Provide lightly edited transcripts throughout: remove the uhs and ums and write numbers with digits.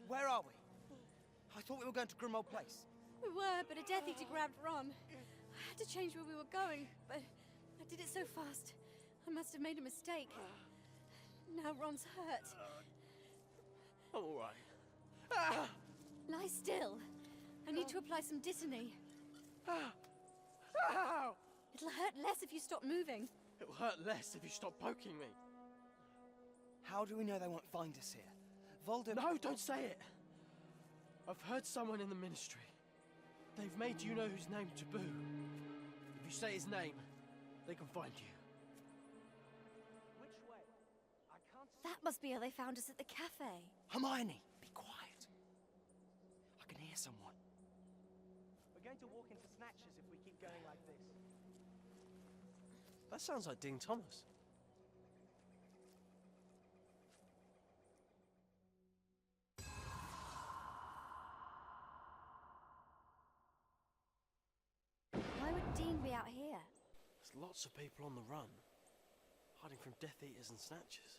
Where are we? I thought we were going to Grimmauld Place. We were, but a Death Eater grabbed Ron. I had to change where we were going, but I did it so fast. I must have made a mistake. Now Ron's hurt. I'm all right. Lie still. I need to apply some Dittany. It'll hurt less if you stop moving. It'll hurt less if you stop poking me. How do we know they won't find us here? Voldemort... No, don't say it. I've heard someone in the Ministry. They've made you-know-whose name taboo. If you say his name, they can find you. Which way? I can't... That must be how they found us at the cafe. Hermione, be quiet. I can hear someone. We're going to walk into snatches if we keep going like this. That sounds like Dean Thomas. Why would Dean be out here? There's lots of people on the run, hiding from Death Eaters and Snatchers.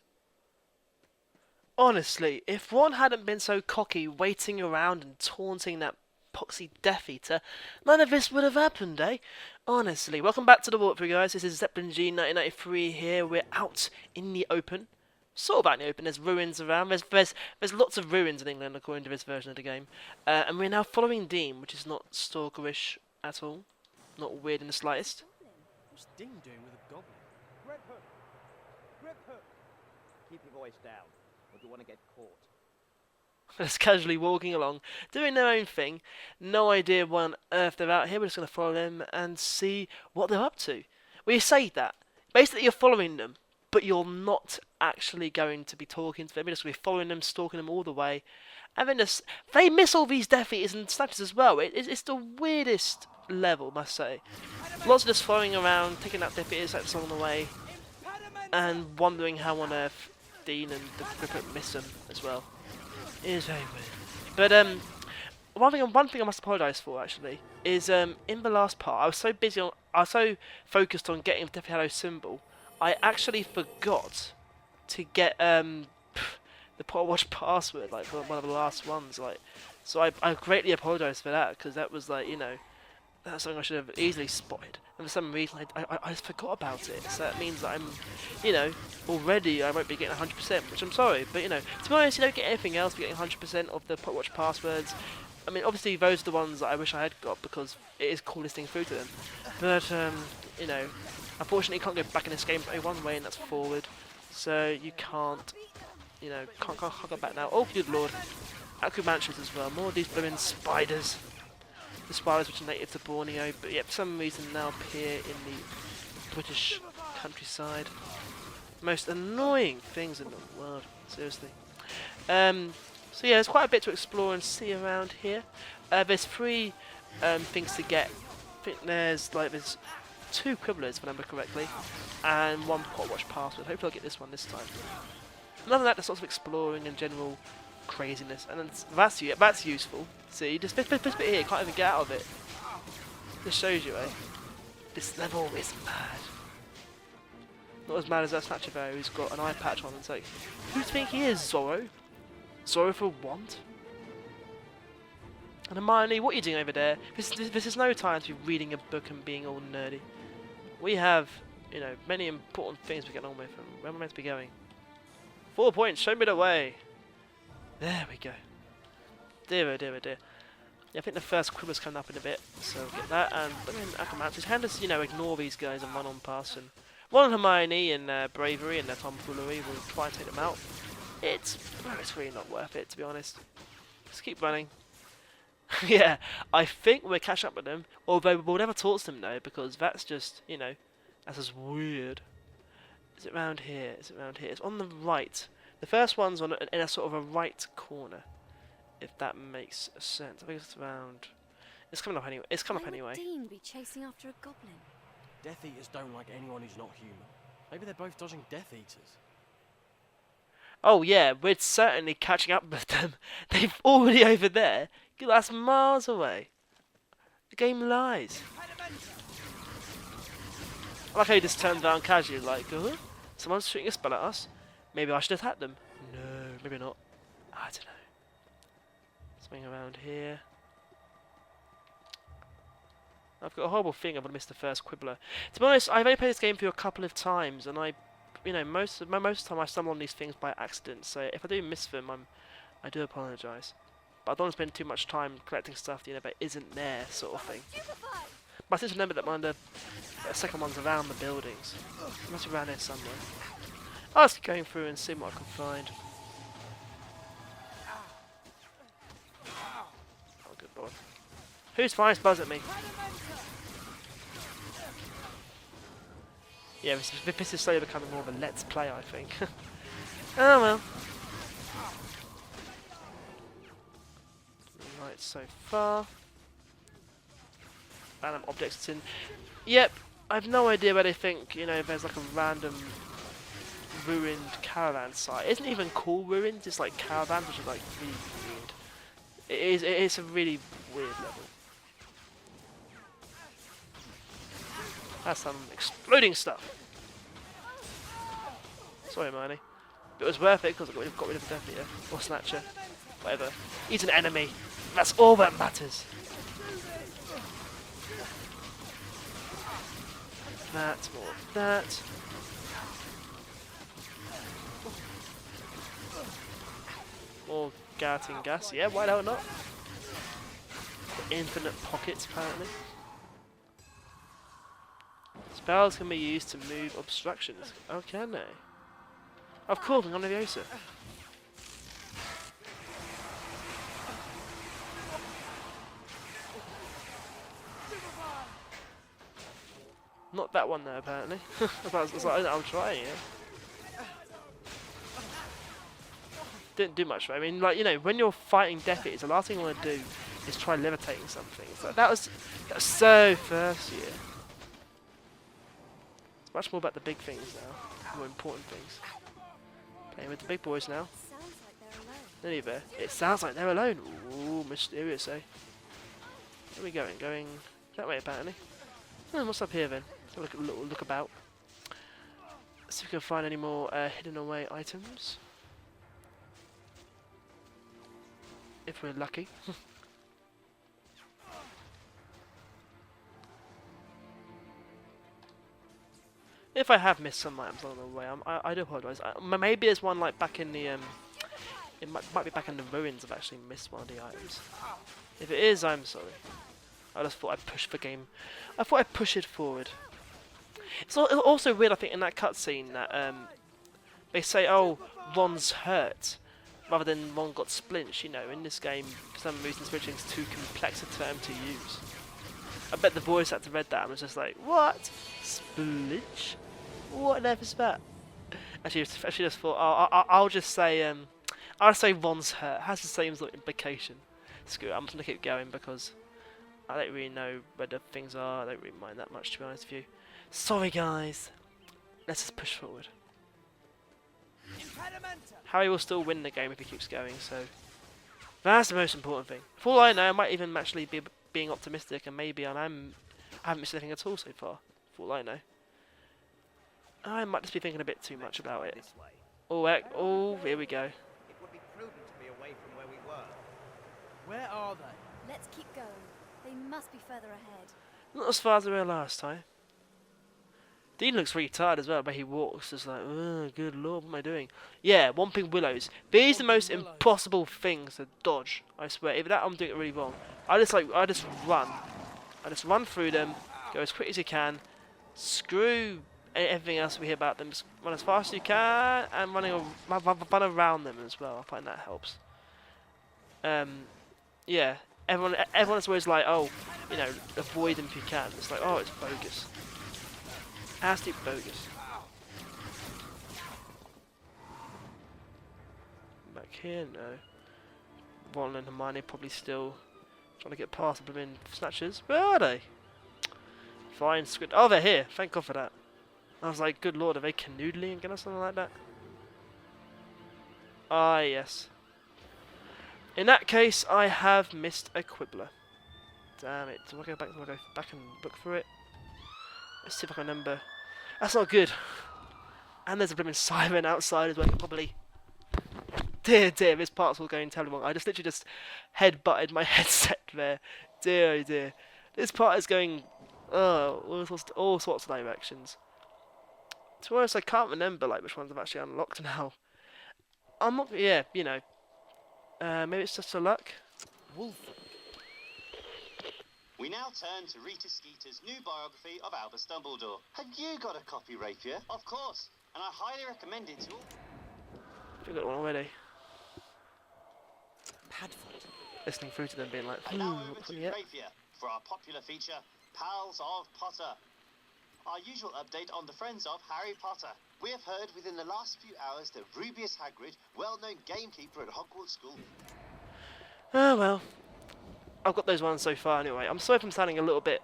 Honestly, if Ron hadn't been so cocky, waiting around and taunting that poxy Death Eater, none of this would have happened, eh? Honestly. Welcome back to the walkthrough, guys. This is Zeppelin G 1993 here. We're out in the open. Sort of out in the open. There's ruins around. There's lots of ruins in England, according to this version of the game. And we're now following Dean, which is not stalkerish at all. Not weird in the slightest. What's Dean doing with a goblin? Grip hook! Grip hook! Keep your voice down, or do you want to get caught? Just casually walking along, doing their own thing. No idea why on earth they're out here. We're just going to follow them and see what they're up to. Well, you say that. Basically, you're following them, but you're not actually going to be talking to them. You're just going to be following them, stalking them all the way. And then they miss all these Death Eaters and Snatchers as well. It's the weirdest level, must say. Lots of just following around, taking out Death Eaters that's along the way, and wondering how on earth Dean and the Crippet miss them as well. It is very weird. But one thing I must apologise for actually is in the last part I was so focused on getting the Deathly Hallows symbol, I actually forgot to get the Potter Watch password, like for one of the last ones. Like, so I greatly apologise for that, because that was like, you know, that's something I should have easily spotted. And for some reason, I just forgot about it. So that means that I'm, you know, already I won't be getting 100%, which I'm sorry. But, you know, to be honest, you don't get anything else for getting 100% of the Potter Watch passwords. I mean, obviously, those are the ones that I wish I had got, because it is cool listening through to them. But, you know, unfortunately, you can't go back in this game only one way, and that's forward. So you can't, you know, can't go back now. Oh, good lord. Acromantians as well. More of these blooming spiders. The spiders which are native to Borneo, but yet for some reason now appear in the British countryside. Most annoying things in the world, seriously. So yeah, there's quite a bit to explore and see around here. There's 3 things to get. I think there's 2 Quibblers, if I remember correctly, and 1 Potter Watch password. Hopefully I'll get this one this time. Other than that, there's lots of exploring and general craziness, and then that's useful. See, this bit here, you can't even get out of it. This shows you, eh? This level is mad. Not as mad as that Snatcher though, who's got an eye patch on and it's like, who do you think he is, Zorro? Zorro for want? And Hermione, what are you doing over there? This is no time to be reading a book and being all nerdy. We have, you know, many important things we're getting on with, and where am I meant to be going? 4 points, show me the way. There we go. Dear, oh dear, oh dear. Yeah, I think the first Quibbler's coming up in a bit, so we'll get that. And then Acromantics can just, you know, ignore these guys and run on past. And Ron and Hermione and bravery and their tomfoolery will try and take them out. It's really not worth it, to be honest. Just keep running. Yeah, I think we'll catch up with them. Although we'll never talk to them though, because that's just, you know, that's just weird. Is it round here? Is it round here? It's on the right. The first one's in a sort of a right corner, if that makes sense. I think it's around. It's coming up anyway. It's coming up anyway. Why would Dean be chasing after a goblin? Death Eaters don't like anyone who's not human. Maybe they're both dodging Death Eaters. Oh yeah, we're certainly catching up with them. They're already over there. That's miles away. The game lies. I like how he just turns around casually, like, someone's shooting a spell at us. Maybe I should attack them. No, maybe not. I don't know. Something around here. I've got a horrible feeling I've missed the first Quibbler. To be honest, I've only played this game through a couple of times, and most of the time I stumble on these things by accident. So if I do miss them, I do apologise. But I don't want to spend too much time collecting stuff, that isn't there, sort of thing. But I seem to remember that one of the second one's around the buildings. It must be around here somewhere. I'll just keep going through and see what I can find. Oh, good lord. Who's firing buzz at me? Yeah, this is slowly becoming more of a let's play, I think. Oh well. Right, so far. Random objects in. Yep, I have no idea where they think, there's like a random ruined caravan site. It isn't even called ruins, it's like caravans, which is like really weird. It is a really weird level. That's some exploding stuff. Sorry, Marnie. But it was worth it because I got rid of the Death Eater. Or Snatcher. Whatever. He's an enemy. That's all that matters. That, more of that. More Garting gas. Yeah, why the hell not? Infinite pockets, apparently. Spells can be used to move obstructions. Oh, can they? Of course, I'm on Leviosa. Not that one though, apparently. I'm trying it. Didn't do much. I mean, when you're fighting Death Eaters, the last thing you want to do is try levitating something. So that was so first year. It's much more about the big things now, more important things. Playing with the big boys now. Nearly there. It sounds like they're alone. Ooh, mysterious, eh? Where are we going? Going that way, apparently. What's up here then? Let's have a little look about. See if we can find any more hidden away items. If we're lucky. If I have missed some items along the way, I do apologise. Maybe there's one like back in the it might be back in the ruins. I've actually missed one of the items. If it is, I'm sorry. I just thought I'd push the game. I thought I'd push it forward. It's also weird, I think, in that cutscene that they say, "Oh, Ron's hurt," rather than Ron got splinched. In this game, for some reason, splintering is too complex a term to use. I bet the voice actor read that and was just like, "What? Splinch? What on earth is that?" Actually, just thought, I'll just say, I'll say Ron's hurt. It has the same sort of implication. Screw it, I'm just gonna keep going because I don't really know where the things are. I don't really mind that much, to be honest with you. Sorry, guys. Let's just push forward. Harry will still win the game if he keeps going, so that's the most important thing. For all I know, I might even actually be being optimistic, and maybe I haven't missed anything at all so far. For all I know, I might just be thinking a bit too much about it. Oh, here we go. It would be prudent to be away from where we were. Where are they? Let's keep going. They must be further ahead. Not as far as they were last time. Dean looks really tired as well, but he walks just like, oh, good lord, what am I doing? Yeah, Whomping Willows. These are the most impossible things to dodge, I swear. Either that or I'm doing it really wrong. I just run. I just run through them, go as quick as you can, screw everything else we hear about them, just run as fast as you can, and run around them as well. I find that helps. Yeah, everyone's always like, oh, avoid them if you can. It's like, oh, it's bogus. Absolute bogus. Back here, no. Ron and Hermione probably still trying to get past the blooming snatchers. Where are they? Fine, squid. Oh, they're here. Thank God for that. I was like, good lord, are they canoodling again or something like that? Ah, yes. In that case, I have missed a Quibbler. Damn it. Do I go back and look for it? Let's see if I can remember. That's not good. And there's a blooming siren outside as well. I can probably dear, dear, this part's all going terribly wrong. I just literally just head-butted my headset there. Dear, oh dear. This part is going, all sorts of directions. To be honest, I can't remember like which ones I've actually unlocked now. I'm not, yeah, you know. Maybe it's just a luck. Wolf. We now turn to Rita Skeeter's new biography of Albus Dumbledore. Have you got a copy, Rapier? Of course, and I highly recommend it to all. I've got one already. Padfoot. Listening through to them being like, And now over what's to on yet? Rapier for our popular feature, Pals of Potter. Our usual update on the friends of Harry Potter. We have heard within the last few hours that Rubius Hagrid, well-known gamekeeper at Hogwarts School. Oh well. I've got those ones so far anyway. I'm sorry if I'm sounding a little bit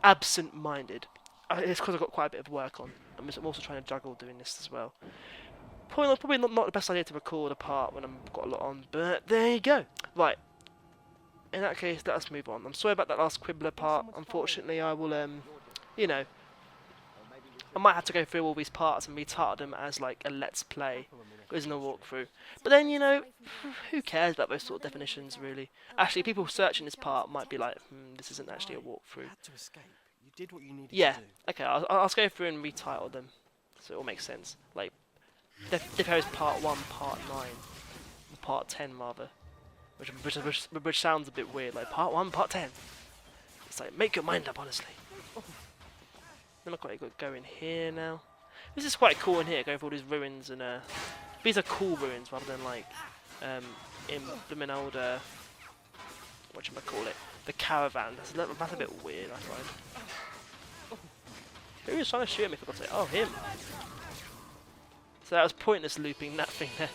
absent-minded. It's because I've got quite a bit of work on. I'm also trying to juggle doing this as well. Probably not the best idea to record a part when I've got a lot on, but there you go. Right. In that case, let us move on. I'm sorry about that last Quibbler part. Unfortunately, I will, you know, I might have to go through all these parts and retitle them as like a let's play, isn't a walkthrough. But then, you know, who cares about those sort of definitions, really? Actually, people searching this part might be like, this isn't actually a walkthrough. You had to escape. You did what you needed Yeah, to do. okay, I'll go through and retitle them, so it all makes sense. Like, Death Harrow's Part 1, Part 9, or Part 10 rather, which sounds a bit weird, like Part 1, Part 10. It's like, make your mind up, honestly. Then I've got to go in here now. This is quite cool in here, going for all these ruins, and these are cool ruins rather than like in blooming old whatchamacallit, the caravan. That's a bit weird, I find. Who was trying to shoot at me, for God's sake? Oh, him. So that was pointless looping that thing there.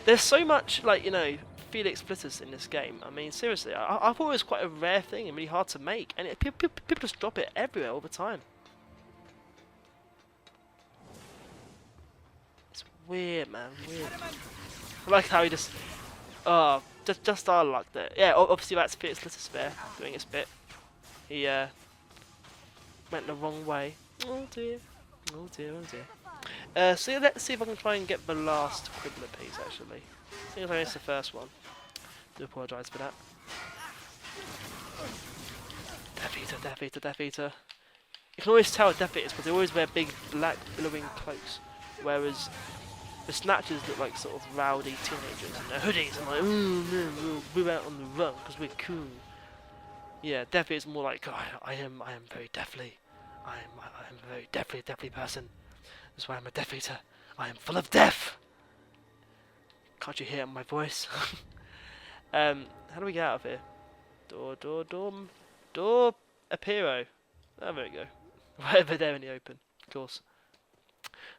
There's so much, like, you know, Felix Flitters in this game. I mean, seriously, I thought it was quite a rare thing and really hard to make, and people just drop it everywhere all the time. It's weird, man, weird. I like how he just, just our luck there. Yeah, obviously that's Felix Flitters there, doing his bit. He went the wrong way. Oh dear, oh dear, oh dear. So let's see if I can try and get the last Quibbler piece, actually. Seems like it's the first one. Do apologise for that. Death Eater, Death Eater, Death Eater. You can always tell Death Eaters because they always wear big black billowing cloaks, whereas the Snatchers look like sort of rowdy teenagers in their hoodies and like, no, we're out on the run because we're cool. Yeah, Death Eater's more like, I am very deathly. I am a very deathly person. That's why I'm a Death Eater. I am full of death! Can't you hear my voice? How do we get out of here? Door Apiro. Oh, there we go. Right over there in the open, of course.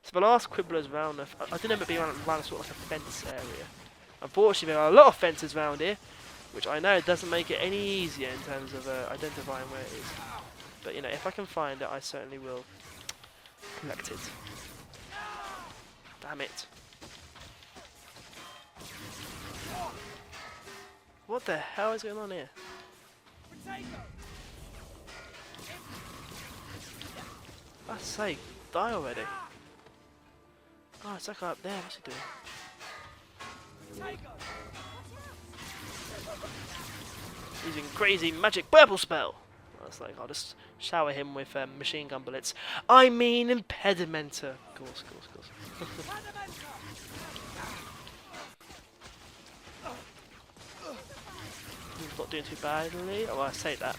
So the last Quibbler's round, I didn't remember being around sort of like a fence area. Unfortunately, there are a lot of fences around here, which I know doesn't make it any easier in terms of identifying where it is. But, you know, if I can find it, I certainly will collect it. Damn it. What the hell is going on here? I say, die already. Oh, it's that guy up there, what's he doing? Using crazy magic purple spell. It's like, I'll just shower him with machine gun bullets. I mean impedimenta. Of course. He's not doing too badly. Oh, I say that.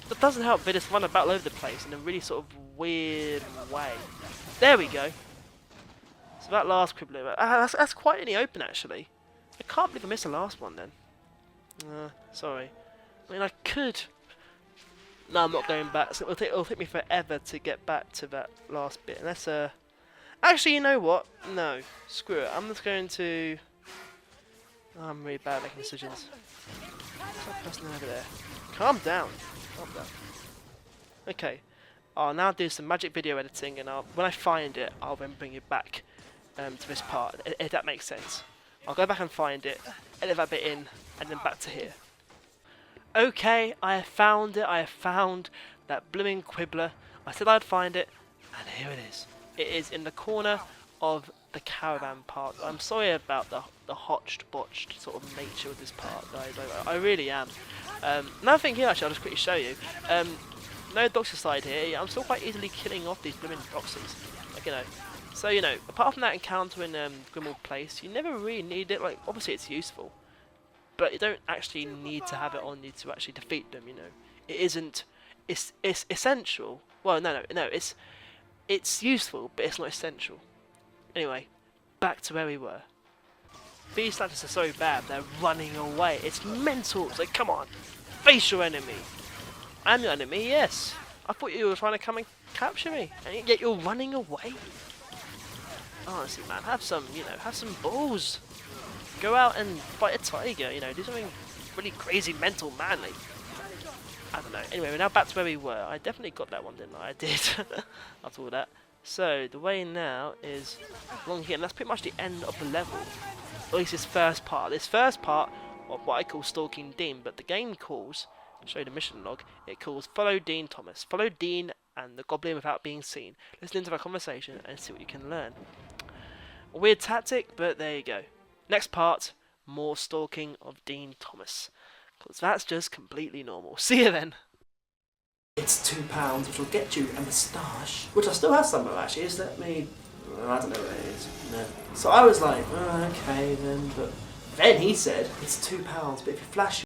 That doesn't help. They just run about all over the place in a really sort of weird way. There we go. So that last Quibbler, that's quite in the open actually. I can't believe I missed the last one then. Sorry. I mean, I could. No, I'm not going back. So it'll take me forever to get back to that last bit. Unless, actually, you know what? No. Screw it. I'm just going to. Oh, I'm really bad at making decisions. What's that person over there? Calm down. Calm down. Okay. I'll now do some magic video editing, and when I find it, I'll then bring it back to this part, if that makes sense. I'll go back and find it, edit that bit in, and then back to here. Okay, I have found it. I have found that blooming Quibbler. I said I'd find it, and here it is. It is in the corner of the caravan park. I'm sorry about the hotched, botched sort of nature of this park, guys. I really am. Another thing here, actually, I'll just quickly show you. No Doxer side here. I'm still quite easily killing off these blooming Doxers. Like, you know. So, you know, apart from that encounter in Grimmauld Place, you never really need it. Like, obviously it's useful, but you don't actually need to have it on you to actually defeat them, you know. It isn't... It's essential. Well, no, it's useful, but it's not essential. Anyway, back to where we were. These Slanters are so bad, they're running away. It's mental. It's like, come on, face your enemy. I'm your enemy, yes. I thought you were trying to come and capture me, and yet you're running away. Honestly, man, have some, you know, have some balls. Go out and fight a tiger, you know, do something really crazy, mental, manly. I don't know. Anyway, we're now back to where we were. I definitely got that one, didn't I? I did. After all that. So, the way now is along here, and that's pretty much the end of the level. Or at least this first part. This first part of what I call Stalking Dean, but the game calls, I'll show you the mission log, it calls Follow Dean Thomas. Follow Dean and the Goblin without being seen. Listen to our conversation and see what you can learn. A weird tactic, but there you go. Next part, more Stalking of Dean Thomas. Because that's just completely normal. See you then. It's £2, which will get you a moustache, which I still have somewhere actually. Is that me? I don't know what it is. No. So I was like, oh, okay then, but then he said it's £2, but if you flash